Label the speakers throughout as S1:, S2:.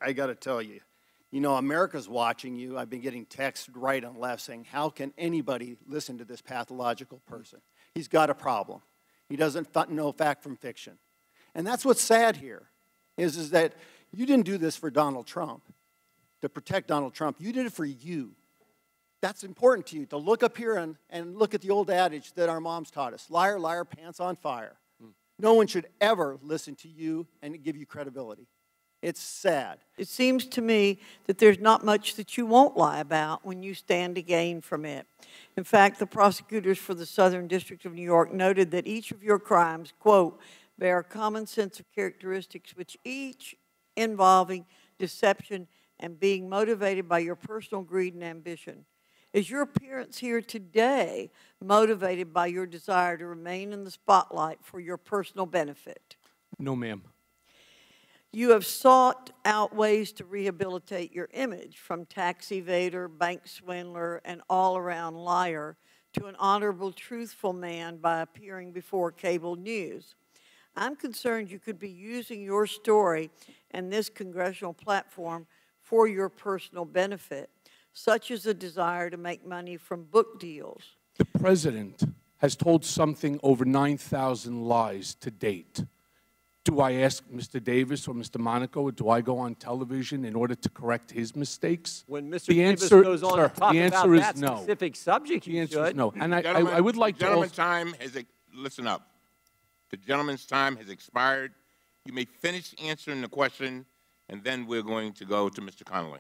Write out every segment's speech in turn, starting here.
S1: I got to tell you, America's watching you. I've been getting texts right and left saying, how can anybody listen to this pathological person? He's got a problem. He doesn't know fact from fiction. And that's what's sad here, is that you didn't do this for Donald Trump, to protect Donald Trump. You did it for you. That's important to you, to look up here and look at the old adage that our moms taught us, liar, liar, pants on fire. No one should ever listen to you and give you credibility. It's sad.
S2: It seems to me that there's not much that you won't lie about when you stand to gain from it. In fact, the prosecutors for the Southern District of New York noted that each of your crimes, quote, bear a common sense of characteristics which each involving deception and being motivated by your personal greed and ambition. Is your appearance here today motivated by your desire to remain in the spotlight for your personal benefit?
S3: No, ma'am.
S2: You have sought out ways to rehabilitate your image, from tax evader, bank swindler, and all-around liar to an honorable, truthful man by appearing before cable news. I'm concerned you could be using your story and this congressional platform for your personal benefit, such as a desire to make money from book deals.
S3: The president has told something over 9,000 lies to date. Do I ask Mr. Davis or Mr. Monaco, or do I go on television in order to correct his mistakes?
S4: When Mr. Davis goes on to talk about that
S3: no.
S4: specific subject,
S3: the answer
S4: should.
S3: is no. And I would like to also...
S5: time has, listen up. The gentleman's time has expired. You may finish answering the question, and then we're going to go to Mr. Connolly.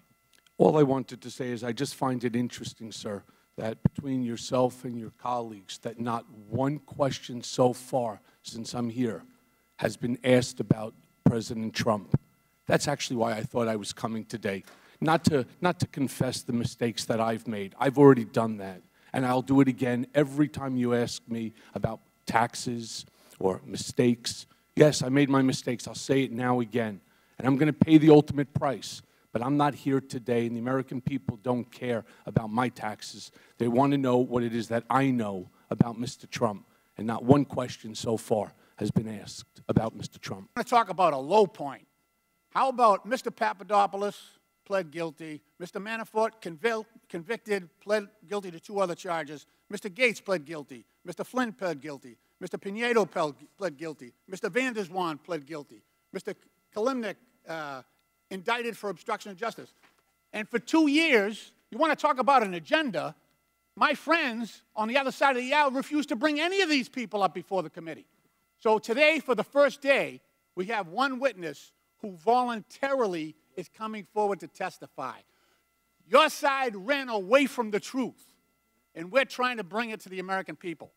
S3: All I wanted to say is I just find it interesting, sir, that between yourself and your colleagues, that not one question so far since I'm here has been asked about President Trump. That's actually why I thought I was coming today. Not to confess the mistakes that I've made. I've already done that. And I'll do it again every time you ask me about taxes or mistakes. Yes, I made my mistakes. I'll say it now again. And I'm going to pay the ultimate price. But I'm not here today, and the American people don't care about my taxes. They want to know what it is that I know about Mr. Trump. And not one question so far has been asked about Mr. Trump.
S6: I want to talk about a low point. How about Mr. Papadopoulos pled guilty, Mr. Manafort convicted, pled guilty to 2 other charges, Mr. Gates pled guilty, Mr. Flynn pled guilty, Mr. Pinedo pled guilty, Mr. Van der Zwaan pled guilty, Mr. Kalimnik indicted for obstruction of justice. And for 2 years, you want to talk about an agenda, my friends on the other side of the aisle refused to bring any of these people up before the committee. So today, for the first day, we have one witness who voluntarily is coming forward to testify. Your side ran away from the truth, and we're trying to bring it to the American people.